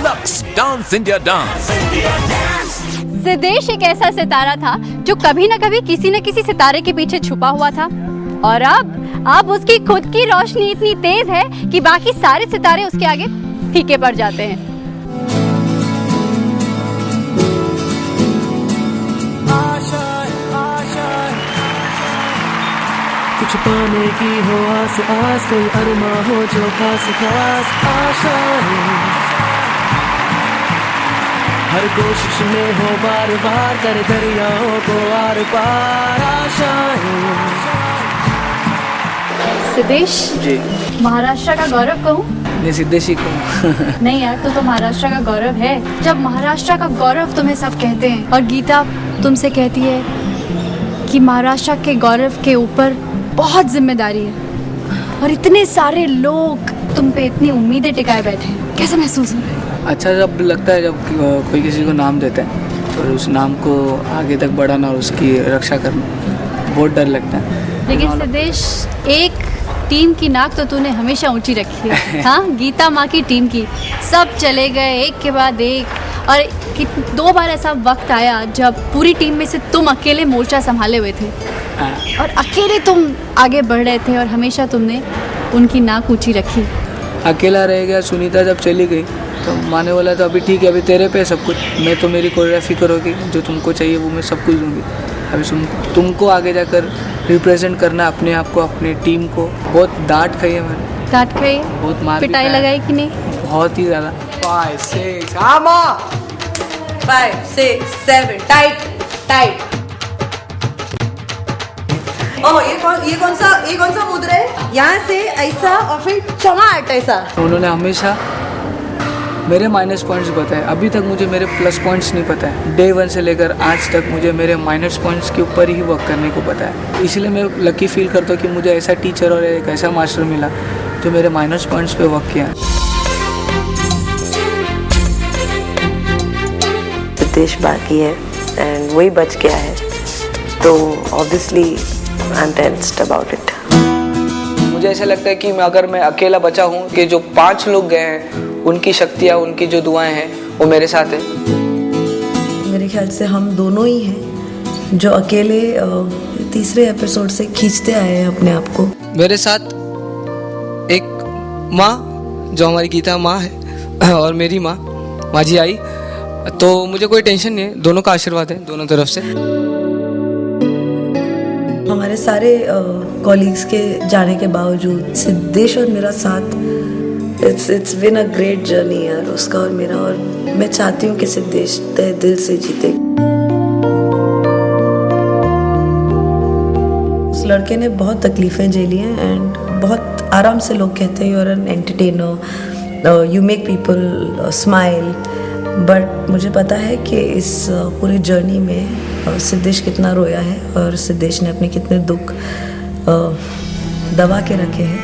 Lux dance India dance. Siddhesh एक ऐसा सितारा था जो कभी न कभी किसी न किसी सितारे के पीछे छुपा हुआ था, और अब उसकी खुद की रोशनी इतनी तेज है कि बाकी सारे सितारे उसके आगे फीके पड़ जाते हैं। कुछ पाने की हो आस आस, कोई अरमा हो जो खास खास आशाएं, हर कोशिश में हो बार बार कर दरियाओं को आर पार आशाएं। सिद्धेश जी, महाराष्ट्र का गौरव कहूँ? नहीं, सिद्धेश ही कहूँ। नहीं यार, तो महाराष्ट्र का गौरव है। जब महाराष्ट्र का गौरव तुम्हें सब कहते हैं और गीता तुमसे कहती है कि महाराष्ट्र के गौरव के ऊपर बहुत जिम्मेदारी है और इतने सारे लोग तुम पे इतनी उम्मीदें टिकाए बैठे हैं, कैसा महसूस हो रहा है? अच्छा जब लगता है, जब कोई किसी को नाम देता है तो उस नाम को आगे तक बढ़ाना और उसकी रक्षा करना बहुत डर लगता है। लेकिन सिद्धेश, एक टीम की नाक तो तूने हमेशा ऊंची रखी है। हाँ, गीता माँ की टीम की। सब चले गए एक के बाद एक, और 2 बार ऐसा वक्त आया जब पूरी टीम में से तुम अकेले मोर्चा संभाले हुए थे और अकेले तुम आगे बढ़ रहे थे और हमेशा तुमने उनकी नाक ऊंची रखी। अकेला रह गया। सुनीता जब चली गई तो माने वाला तो अभी ठीक है, अभी तेरे पे सब कुछ, मैं तो मेरी कोरियोग्राफी करोगी, जो तुमको चाहिए वो मैं सब कुछ दूंगी। अभी तुमको आगे जाकर रिप्रेजेंट करना अपने आप को, अपने टीम को। बहुत डांट खाई है मैंने, डांट खाई, बहुत मार पिटाई लगाई कि नहीं? बहुत ही ज़्यादा। 5 6 5 6 7 टाइट। ओह, ये कौन सा मुद्रा है? यहाँ से ऐसा और फिर चमाट ऐसा। उन्होंने हमेशा मेरे माइनस पॉइंट्स बताए, अभी तक मुझे मेरे प्लस पॉइंट्स नहीं पता है। डे 1 से लेकर आज तक मुझे मेरे माइनस पॉइंट्स के ऊपर ही वर्क करने को पता है। इसलिए मैं लकी फील करता हूँ कि मुझे ऐसा टीचर और एक ऐसा मास्टर मिला जो मेरे माइनस पॉइंट्स पे वर्क किया। सिद्धेश बाकी है एंड वही बच गया है, तो obviously I am tensed about it. मुझे ऐसा लगता है कि अगर मैं अकेला बचा हूँ, कि जो 5 लोग गए हैं उनकी शक्तियाँ, उनकी जो दुआएं हैं वो मेरे साथ है। मेरे ख्याल से हम दोनों ही हैं जो अकेले तीसरे एपिसोड से खींचते आए हैं अपने आप को। मेरे साथ एक माँ, जो हमारी गीता माँ है, और मेरी माँ जी आई, तो मुझे कोई टेंशन नहीं है। दोनों का आशीर्वाद है दोनों तरफ से। हमारे सारे कॉलीग्स के जाने के बावजूद सिद्धेश और मेरा साथ, it's been a great journey यार, उसका और मेरा। और मैं चाहती हूँ कि सिद्धेश तहे दिल से जीते। उस लड़के ने बहुत तकलीफ़ें झेली हैं एंड बहुत आराम से लोग कहते हैं you are an entertainer, you make people smile, but मुझे पता है कि इस पूरी जर्नी में सिद्धेश कितना रोया है और सिद्धेश ने अपने कितने दुख दबा के रखे हैं।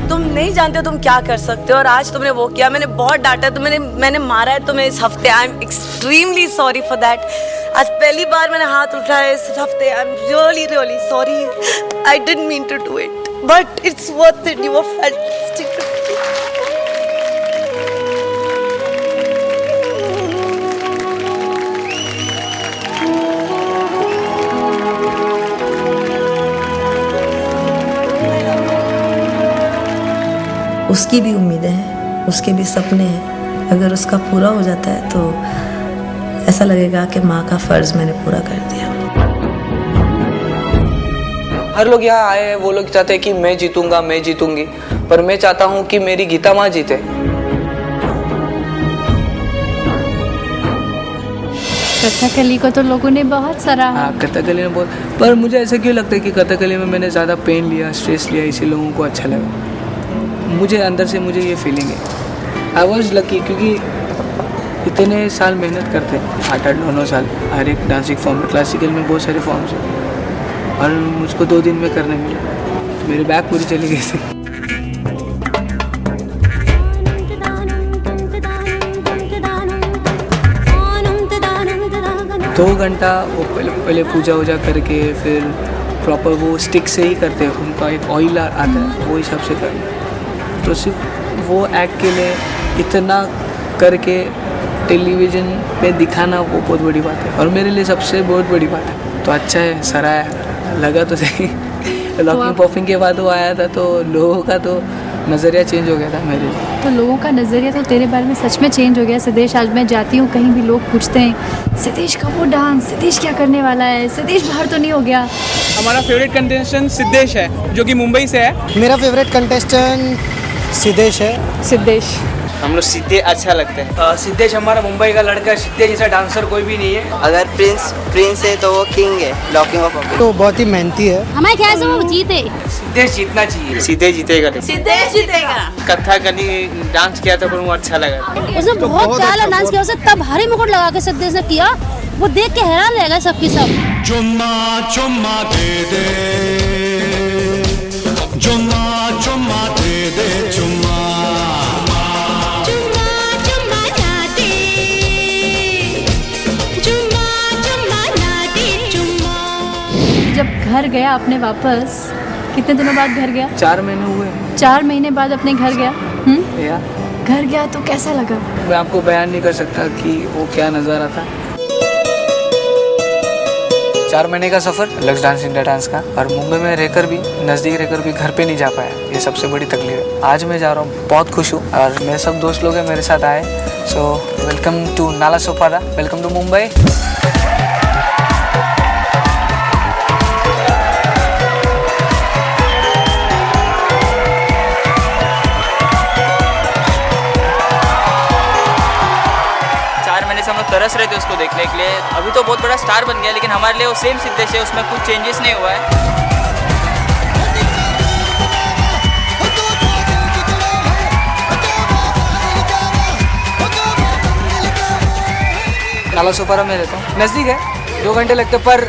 तुम नहीं जानते हो तुम क्या कर सकते हो, और आज तुमने वो किया। मैंने बहुत डांटा तो मैंने मारा है तुम्हें इस हफ्ते। I am extremely sorry for that. आज पहली बार मैंने हाथ उठाया इस हफ्ते। I am really really sorry. I didn't mean to do it, but it's worth it. You are fantastic. उसकी भी उम्मीदें हैं, उसके भी सपने हैं। अगर उसका पूरा हो जाता है तो ऐसा लगेगा कि माँ का फर्ज मैंने पूरा कर दिया। हर लोग यहाँ आए हैं, वो लोग चाहते हैं कि मैं जीतूंगा, मैं जीतूंगी, पर मैं चाहता हूँ कि मेरी गीता माँ जीते। कथकली को तो लोगों ने बहुत सराहा। हाँ, कथकली में बहुत, पर मुझे ऐसा क्यों लगता है कि कथकली में मैंने ज़्यादा पेन लिया, स्ट्रेस लिया, इसी लोगों को अच्छा लगा। मुझे अंदर से मुझे ये फीलिंग है। आई वॉज लकी, क्योंकि इतने साल मेहनत करते हैं, 8-9 साल हर एक डांसिंग फॉर्म में। क्लासिकल में बहुत सारे फॉर्म्स हैं और मुझको 2 दिन में करने मिला, तो मेरी बैग पूरी चली गई थी। तो 2 घंटा वो पहले पूजा वूजा करके फिर प्रॉपर वो स्टिक से ही करते हैं, उनका एक ऑयल आता है वो हिसाब से करना। तो सिर्फ वो एक्ट के लिए इतना करके टेलीविज़न पे दिखाना वो बहुत बड़ी बात है, और मेरे लिए सबसे बहुत बड़ी बात है। तो अच्छा है, सराहा लगा तो सही। लॉकिंग पॉपिंग के बाद वो आया था तो लोगों का तो नज़रिया चेंज हो गया था मेरे लिए। तो लोगों का नज़रिया तो तेरे बारे में सच में चेंज हो गया सिद्धेश। आज मैं जाती हूँ कहीं भी, लोग पूछते हैं सिद्धेश का वो डांस, सिद्धेश क्या करने वाला है, सिद्धेश बाहर तो नहीं हो गया। हमारा फेवरेट कंटेस्टेंट सिद्धेश है, जो कि मुंबई से है। मेरा फेवरेट कंटेस्टेंट सिद्धेश है। सिद्धेश हम लोग सीधे अच्छा लगते हैं। सिद्धेश हमारा मुंबई का लड़का है, सिद्धेश जैसा डांसर कोई भी नहीं है। अगर प्रिंस है तो वो किंग है लॉकिंग ऑफ पब्लिक। तो बहुत ही मेहनती है। हमारे ख्याल से वो जीते। सिद्धेश जीतना चाहिए। सीधे जीतेगा। सिद्धेश जीतेगा। कथकली डांस किया था पर वो अच्छा लगा। उसने बहुत प्यारा डांस किया, उसे तब भारी मुकुट लगा के सिद्धेश ने किया, वो देख के हैरान रह गए सबके सब। चुम्मा चुम्मा दे दे, चुम्मा चुम्मा दे दे, चुम्मा जब घर गया अपने वापस, कितने दिनों बाद घर गया? 4 महीने हुए। 4 महीने बाद अपने घर गया। या घर गया तो कैसा लगा? मैं आपको बयान नहीं कर सकता कि वो क्या नज़ारा था। 4 महीने का सफ़र लक्स डांस इंडिया डांस का, और मुंबई में रहकर भी, नज़दीक रहकर भी घर पे नहीं जा पाया, ये सबसे बड़ी तकलीफ है। आज मैं जा रहा हूँ, बहुत खुश हूँ, और मेरे सब दोस्त लोग हैं मेरे साथ आए। So welcome to Nala Sopara, welcome to Mumbai. हम लोग तरस रहे थे उसको देखने के लिए। अभी तो बहुत बड़ा स्टार बन गया, लेकिन हमारे लिए वो सेम सिद्धेश है, उसमें कुछ चेंजेस नहीं हुआ है। नाला सोपारा में रहता हूँ, नज़दीक है, 2 घंटे लगते, पर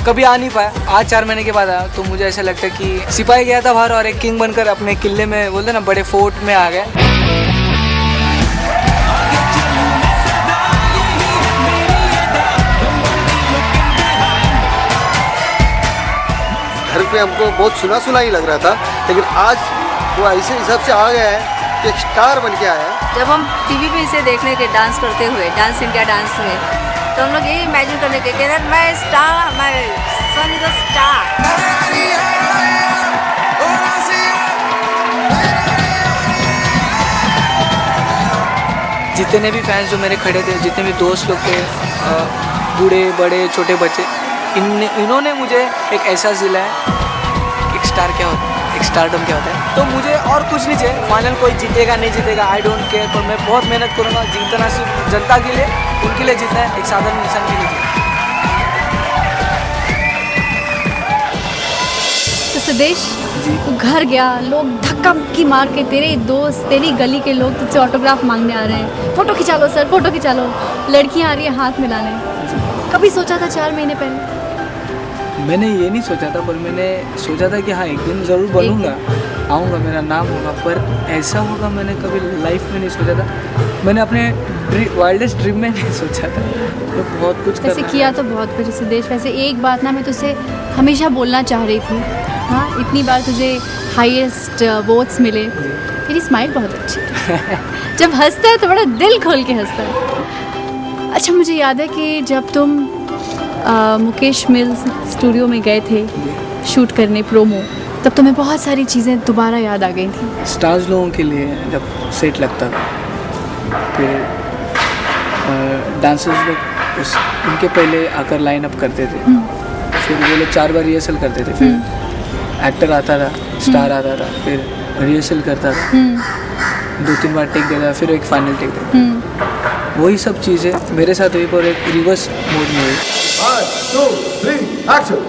कभी आ नहीं पाया। आज 4 महीने के बाद आया तो मुझे ऐसा लगता है कि सिपाही गया था बाहर और एक किंग बनकर अपने किले में, बोलते ना, बड़े फोर्ट में आ गया। घर पे हमको बहुत सुना सुना ही लग रहा था, लेकिन आज वो ऐसे हिसाब से आ गया है कि एक स्टार बन के आया है। जब हम टीवी पे इसे देखने के डांस करते हुए, डांस इंडिया डांस में, तो हम लोग यही इमेजिन करने के मैं star, my son is a star. जितने भी फैंस जो मेरे खड़े थे, जितने भी दोस्त लोग थे, बूढ़े बड़े छोटे बच्चे, इन्होंने मुझे एक एहसास दिलाया कि एक स्टार क्या होता है, एक स्टारडम क्या होता है। तो मुझे और कुछ नहीं चाहिए, फाइनल कोई जीतेगा नहीं जीतेगा, आई डोंट केयर, पर मैं बहुत मेहनत करूँगा। जीतना सिर्फ जनता के लिए, उनके लिए जीतना है, एक साधारण इंसान के लिए। तो सिद्धेश, तू घर गया, लोग धक्का मुक्की मार के, तेरे दोस्त, तेरी गली के लोग तुझसे ऑटोग्राफ मांगने आ रहे हैं, फोटो खिंचा लो सर, फोटो खिंचा लो, लड़कियां आ रही है हाथ मिलाने। कभी सोचा था 4 महीने पहले? मैंने ये नहीं सोचा था, पर मैंने सोचा था कि हाँ एक दिन ज़रूर बनूंगा, आऊँगा, मेरा नाम होगा, पर ऐसा होगा मैंने कभी लाइफ में नहीं सोचा था। मैंने अपने वाइल्डेस्ट ड्रीम में नहीं सोचा था। तो बहुत कुछ वैसे किया तो बहुत कुछ सिद्धेश। वैसे एक बात ना मैं तुझसे हमेशा बोलना चाह रही थी, हाँ, इतनी बार तुझे हाईएस्ट वोट्स मिले, तेरी स्माइल बहुत अच्छी है। जब हंसता है तो बड़ा दिल खोल के हंसता है। अच्छा, मुझे याद है कि जब तुम मुकेश मिल्स स्टूडियो में गए थे शूट करने प्रोमो, तब तुम्हें बहुत सारी चीज़ें दोबारा याद आ गई थी। स्टार्स लोगों के लिए जब सेट लगता था, फिर डांसर्स लोग उनके पहले आकर लाइन अप करते थे, फिर वो लोग 4 बार रिहर्सल करते थे, फिर एक्टर आता था, स्टार आता था, फिर रिहर्सल करता था, 2-3 बार टेक देता था, फिर एक फाइनल टेक देता। वही सब चीज़ें मेरे साथ हुई, पर एक रिवर्स मोड में हुई। 1, 2, 3 एक्शन।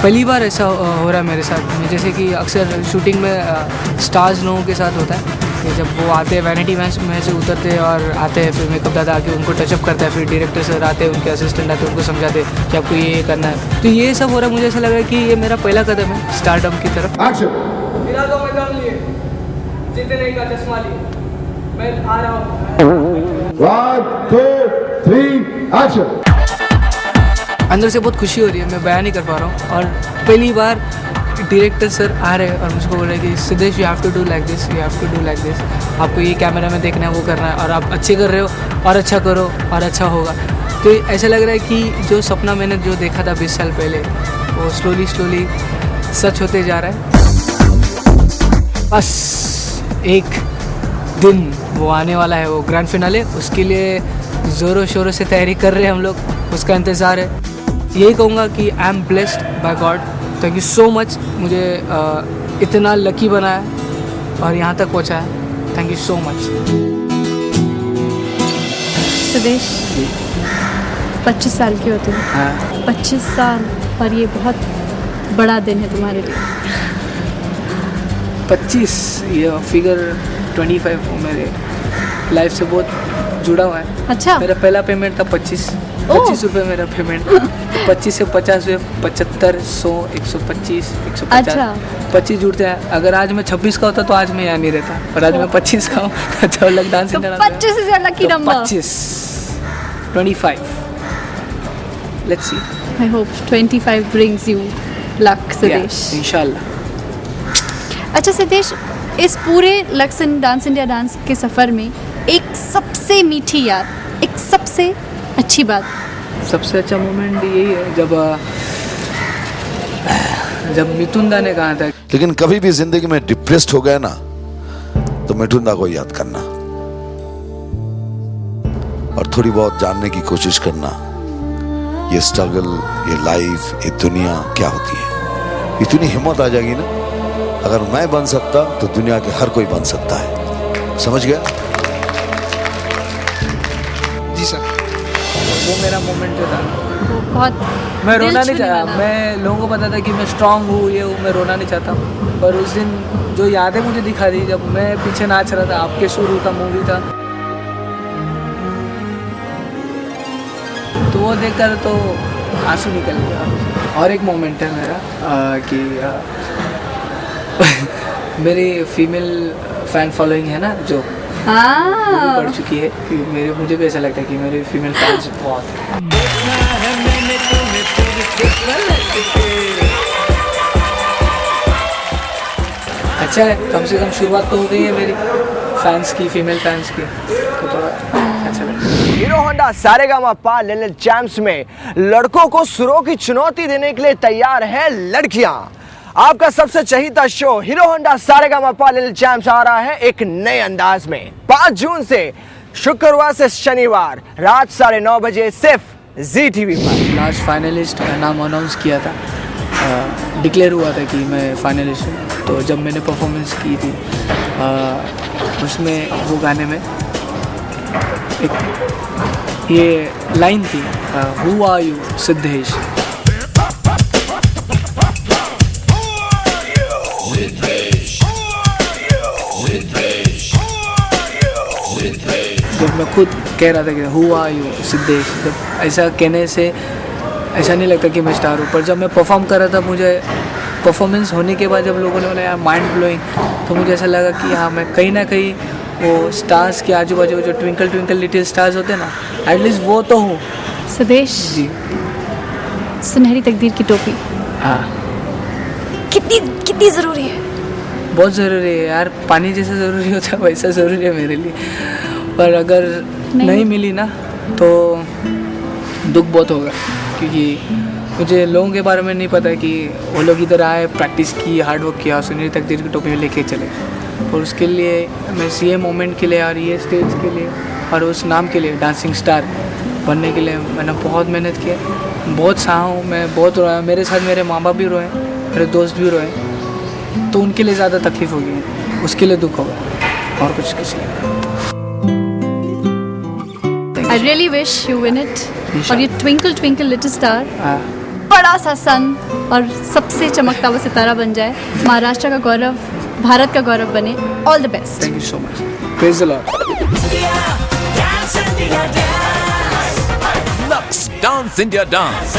पहली बार ऐसा हो रहा है मेरे साथ में, जैसे कि अक्सर शूटिंग में स्टार्स लोगों के साथ होता है कि जब वो आते हैं वैनिटी में से उतरते हैं और आते हैं, फिर मेकअप दादा आके उनको टचअप करता है, फिर डायरेक्टर सर आते हैं, उनके असिस्टेंट आते हैं, उनको समझाते हैं कि आपको ये करना है। तो ये सब हो रहा है, मुझे ऐसा लग रहा है कि ये मेरा पहला कदम है स्टारडम की तरफ। गिरा दो मैदान लिए, जीतने का चश्मा लिए, मैं आ रहा हूँ। 1, 2, 3 एक्शन। अंदर से बहुत खुशी हो रही है, मैं बयान नहीं कर पा रहा हूँ। और पहली बार डायरेक्टर सर आ रहे हैं और मुझको बोल रहे हैं कि Siddhesh you have to do like this, you have to do like this, आपको ये कैमरा में देखना है, वो करना है, और आप अच्छे कर रहे हो और अच्छा करो और अच्छा होगा। तो ऐसा लग रहा है कि जो सपना मैंने जो देखा था 20 साल पहले वो स्लोली स्लोली सच होते जा रहा है। बस एक दिन वो आने वाला है, वो ग्रैंड फिनाले, उसके लिए ज़ोरों शोरों से तैयारी कर रहे हैं हम लोग, उसका इंतज़ार है। यही कहूँगा कि I am blessed by God, thank you so much, मुझे इतना लकी बनाया और यहाँ तक पहुँचा है, thank you so much. Siddhesh 25 साल के हो तुम। हाँ 25 साल, और ये बहुत बड़ा दिन है तुम्हारे लिए। 25, ये फिगर 25 मेरे लाइफ से बहुत जुड़ा हुआ है। अच्छा। मेरा पहला पेमेंट था 25 रुपये मेरा पेमेंट। 25 से 50 हुए, 75, 100, 125, 150, अच्छा। 25 जुड़ते हैं। अगर आज मैं 26 का होता तो आज मैं यहाँ नहीं रहता, और आज मैं 25 का हूँ। तो लॉकडाउन से 25 से ज्यादा की number. 25 let's see. I hope 25 brings you luck Siddhesh. इंशाल्लाह। अच्छा सिद्धेश, इस पूरे लक्स इन डांस इंडिया डांस के सफ़र में एक सबसे मीठी याद, एक सबसे अच्छी बात। सबसे अच्छा मोमेंट यही है जब मिथुन दा ने कहा था, लेकिन कभी भी जिंदगी में डिप्रेस्ड हो गए ना तो मिथुन दा को याद करना और थोड़ी बहुत जानने की कोशिश करना, ये स्ट्रगल, ये लाइफ, ये दुनिया क्या होती है। इतनी हिम्मत आ जाएगी ना, अगर मैं बन सकता तो दुनिया के हर कोई बन सकता है। समझ गया? जी सर। वो मेरा मोमेंट जो था, वो बहुत मैं रोना नहीं छूने चाहता। वाला। मैं लोगों को पता था कि मैं स्ट्रांग हूँ, ये हूँ, मैं रोना नहीं चाहता। पर उस दिन जो यादें मुझे दिखा दी, जब मैं पीछे नाच रहा था, आपके शुरू का मूवी था, तो वो देखकर तो आंसू निकल गया। और एक मोमेंट है मेरा कि मेरी फीमेल फैन फॉलोइंग है ना, जो बढ़ चुकी है, कि मुझे भी ऐसा लगता है कि मेरे फीमेल फैंस बहुत हैं। अच्छा है, कम से कम शुरुआत तो हो गई है मेरी फैंस की, फीमेल फैंस की, तो थोड़ा अच्छा लगता है। Hero Honda Sa Re Ga Ma Pa little champs में लड़कों को सुरों की चुनौती देने के लिए तैयार है लड़कियां। आपका सबसे चहीता show Hero Honda Sa Re Ga Ma Pa little champs आ रहा है एक नए अंदाज में 5 जून से, शुक्रवार से शनिवार रात 9:30 बजे सिर्फ जी टीवी पर। लास्ट फाइनलिस्ट का नाम अनाउंस किया था, डिक्लेयर हुआ था कि मैं फाइनलिस्ट हूँ। तो जब मैंने परफॉर्मेंस की थी उसमें, वो गाने में एक ये लाइन थी, हु आर यू सिद्धेश। जब मैं खुद कह रहा था कि हु आर यू सिद्धेश, जब ऐसा कहने से ऐसा नहीं लगता कि मैं स्टार हूँ। पर जब मैं परफॉर्म कर रहा था, मुझे परफॉर्मेंस होने के बाद जब लोगों ने बोला यार माइंड ब्लोइंग, तो मुझे ऐसा लगा कि हाँ, मैं कहीं ना कहीं वो स्टार्स के आजू बाजू जो ट्विंकल ट्विंकल लिटिल स्टार्स होते हैं ना, एटलीस्ट वो तो हूँ। सिद्धेश जी, सुनहरी तकदीर की टोपी हाँ कितनी ज़रूरी है? बहुत ज़रूरी है यार, पानी जैसा ज़रूरी होता है वैसा ज़रूरी है मेरे लिए। पर अगर नहीं मिली ना तो दुख बहुत होगा, क्योंकि मुझे लोगों के बारे में नहीं पता कि वो लोग इधर आए, प्रैक्टिस की, हार्ड वर्क किया, सुनहरी तकदीर की टोपी में लेके चले। और उसके लिए मैं ये मोमेंट के लिए और ये स्टेज के लिए और उस नाम के लिए, डांसिंग स्टार बनने के लिए मैंने बहुत मेहनत की, बहुत सहा हूँ मैं, बहुत रोया। मेरे साथ मेरे माँ बाप भी रोए, मेरे दोस्त भी रोए, तो उनके लिए ज़्यादा तकलीफ़ होगी, उसके लिए दुख होगा, और कुछ किसी लिए। I really wish you win it. और ये ट्विंकल ट्विंकल लिटिल स्टार बड़ा सा सन और सबसे चमकता हुआ सितारा बन जाए, महाराष्ट्र का गौरव, भारत का गौरव बने। All the best. Thank you so much. Praise the Lord. Lux Dance India Dance.